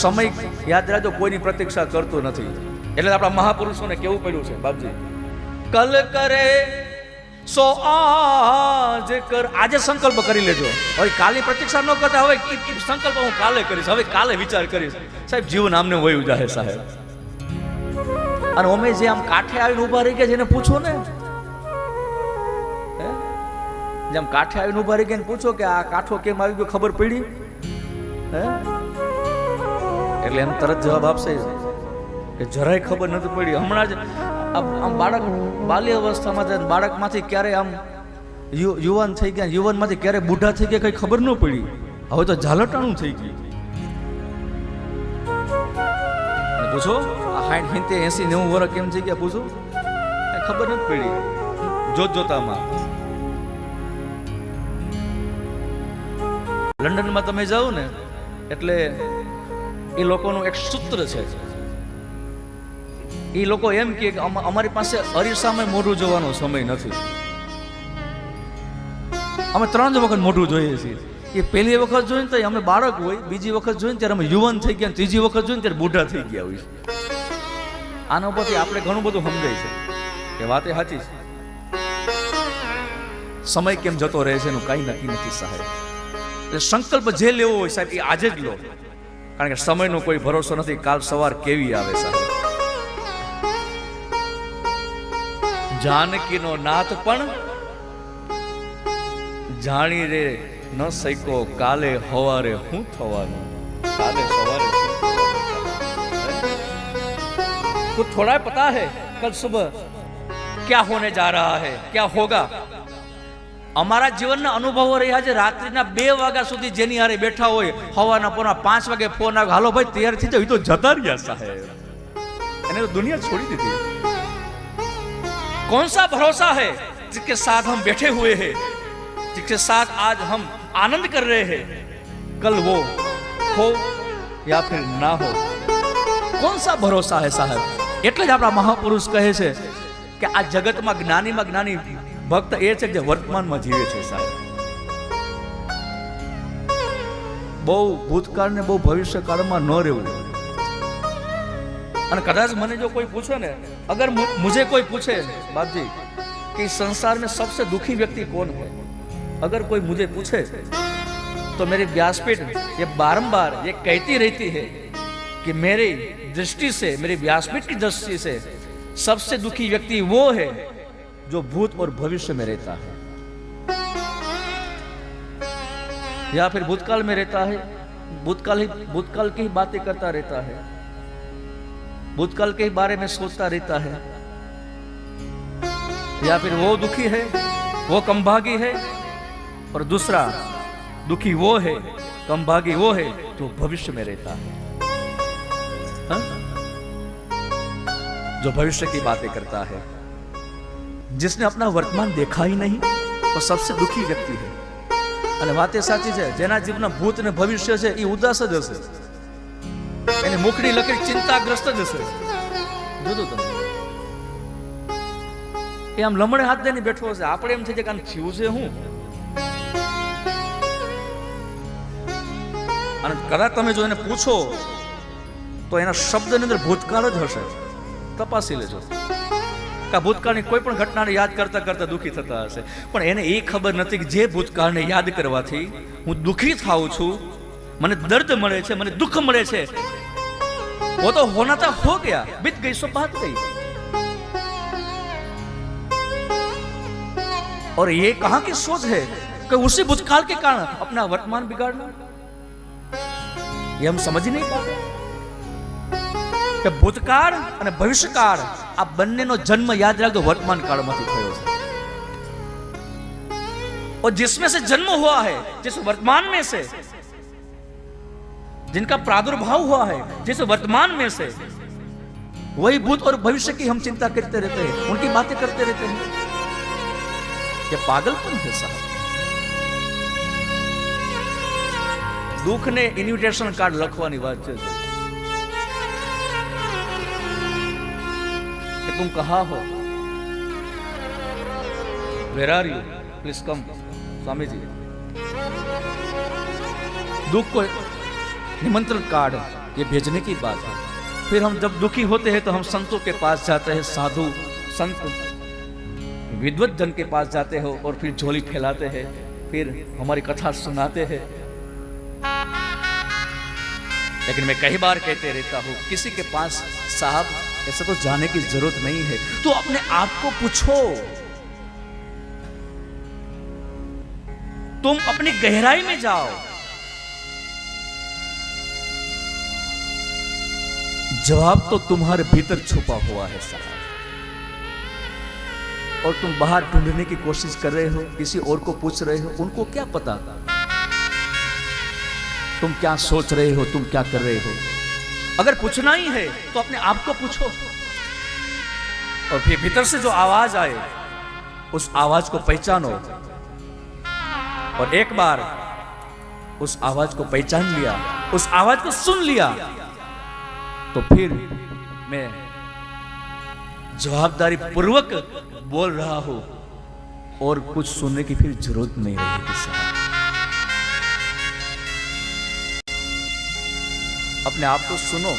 સમય યાદ રાખજો, કોઈની પ્રતીક્ષા કરતો નથી. એટલે આપણા મહાપુરુષોને કેવું પડ્યું છે બાપજી, કલ કરે સો આજ કર. આજે સંકલ્પ કરી લેજો, હવે કાલની પ્રતીક્ષા ન કરતા. હવે સંકલ્પ હું કાલે કરીશ, હવે કાલે વિચાર કરીશ. સાહેબ જીવન આમને વયું જાય સાહેબ. અને અમે જે આમ કાંઠે આવીને ઉભા રહી ગયા, જેને પૂછો ને, જેમ કાંઠે આવીને ઉભા રહી ગયા પૂછો કે આ કાંઠો કેમ આવી ગયો, ખબર પડી? એટલે એમ તરત જવાબ આપશે કે જરાય ખબર નથી પડી. હમણાં જ આમ બાળક બાલ્ય અવસ્થામાં બાળકમાંથી ક્યારે આમ યુવાન થઈ ગયા, યુવાનમાંથી ક્યારે બુઢા થઈ ગયા, કઈ ખબર ન પડી. હવે તો ઝાલટાણું થઈ ગયું. પૂછો 60, 70, 80, 90 વર્ષ કેમ થઈ ગયા પૂછો, કઈ ખબર નથી પડી જોતામાં. લંડનમાં તમે જાઓ ને એટલે એ લોકોનું એક સૂત્ર છે. એ લોકો એમ કે અમારી પાસે અરીસામાં મોઢું જોવાનો સમય નથી. અમે 3 વખત મોઢું જોઈએ છીએ. એ પહેલી વખત જોઈને તો અમે બાળક હોય, બીજી વખત જોઈને ત્યારે અમે યુવાન થઈ ગયા, ત્રીજી વખત જોઈને ત્યારે બુઢા થઈ ગયા હોય. આના ઉપરથી આપણે ઘણું બધું સમજાય છે કે વાત એ સાચી છે. સમય કેમ જતો રહે છે એનું કાંઈ નક્કી નથી સાહેબ. એટલે સંકલ્પ જે લેવો હોય સાહેબ એ આજે જ લો, કારણ કે સમયનો કોઈ ભરોસો નથી, કાલ સવાર કેવી આવે સાહેબ. જાનકીનો નાથ પણ જાણી રે ન સકો, કાલે હવારે હું થવાનું, કાલે સવારે कुछ थोड़ा पता है कल सुबह क्या होने जा रहा है, क्या होगा. અમારા જીવનના અનુભવો રહ્યા છે. રાત્રિના 2 વાગ્યા સુધી જેની હારે બેઠા હોય, હવાના પોના 5 વાગે ફોન આવે, હાલો ભાઈ તૈયાર થઈ જાવ, એ તો જતા રહ્યા સાહેબ. એને તો દુનિયા છોડી દીધી. कौन सा भरोसा है जिसके साथ हम बैठे हुए हैं, जिसके साथ आज हम आनंद कर रहे हैं, कल वो हो या फिर ना हो. कौन सा भरोसा है साहब. એટલે જ આપણા મહાપુરુષ કહે છે કે આ જગતમાં જ્ઞાની ભક્ત એ છે જે વર્તમાનમાં જીવે છે સાહેબ. બહુ ભૂતકાળ ને બહુ ભવિષ્યકાળમાં ન રહેવું. અને કદાચ મને जो कोई पूछे ने, अगर मुझे कोई पूछे बाप जी कि संसार में सबसे दुखी व्यक्ति कौन है, अगर कोई मुझे पूछे तो मेरी व्यासपीठ ये बारंबार ये कहती रहती है कि मेरी दृष्टि से, मेरी व्यासपीठ की दृष्टि से सबसे दुखी व्यक्ति वो है जो भूत और भविष्य में रहता है, या फिर भूतकाल में रहता है, भूतकाल की ही बातें करता रहता है, भूतकाल के बारे में सोचता रहता है, या फिर वो दुखी है, वो कमभागी है, और दूसरा दुखी वो है, कमभागी वो है जो भविष्य में रहता है, जो भविष्य की बातें करता है. जिसने अपना वर्तमान देखा ही नहीं वो सबसे दुखी व्यक्ति है. અને વાત એ સાચી છે, જેના જીવનના ભૂત ને ભવિષ્ય છે એ ઉદાસ જ હશે, એને મુખડી લકડી ચિંતાગ્રસ્ત જ હશે. જોજો તમે એ આમ લમડે હાથ દઈને બેઠો હશે. આપણે એમ થઈ જાય કે આમ થયું છે હું. અને કદાચ તમે જો એને પૂછો તો એના શબ્દની અંદર ભૂતકાળ જ હશે. તપાસી લેજો કે ભૂતકાળની કોઈ પણ ઘટનાને યાદ કરતા કરતા દુઃખી થતા હશે, પણ એને એ ખબર નથી કે જે ભૂતકાળને યાદ કરવાથી હું દુઃખી થાઉં છું, મને દર્દ મળે છે, મને દુઃખ મળે છે, वो तो होना था हो गया, बीत गई सो बात गई. और ये कहां की सोच है कि उसी भूतकाल के कारण अपना वर्तमान बिगाड़ना. ये हम समझ ही नहीं पाते कि भूतकाળ અને ભવિષ્યકાળ આ બંનેનો જન્મ યાદ રાખજો વર્તમાન કાળમાંથી થયો છે. और जिसमें से जन्म हुआ है, जिस वर्तमान में से, जिनका प्रादुर्भाव हुआ है जिस वर्तमान में से, वही भूत और भविष्य की हम चिंता करते रहते हैं, उनकी बातें करते रहते हैं. ये पागलपन है साहब. दुख ने इन्विटेशन कार्ड લખવાની વાત છે कि तुम कहाँ हो, where are you, please come. Swami ji दुख को निमंत्रण कार्ड ये भेजने की बात है। फिर हम जब दुखी होते हैं तो हम संतों के पास जाते हैं, साधु संत विद्वत जन के पास जाते हो और फिर झोली फैलाते हैं, फिर हमारी कथा सुनाते हैं। लेकिन मैं कई बार कहते रहता हूं, किसी के पास साहब ऐसा तो जाने की जरूरत नहीं है, तो अपने आप को पूछो, तुम अपनी गहराई में जाओ। जवाब तो तुम्हारे भीतर छुपा हुआ है साहब, और तुम बाहर ढूंढने की कोशिश कर रहे हो, किसी और को पूछ रहे हो। उनको क्या पता तुम क्या सोच रहे हो, तुम क्या कर रहे हो। अगर पूछना ही है तो अपने आप को पूछो, और फिर भीतर से जो आवाज आए उस आवाज को पहचानो, और एक बार उस आवाज को पहचान लिया, उस आवाज को सुन लिया, तो फिर मैं जवाबदारी पूर्वक बोल रहा हूं, और कुछ सुनने की फिर जरूरत नहीं रहेगी साहब। अपने आप को सुनो।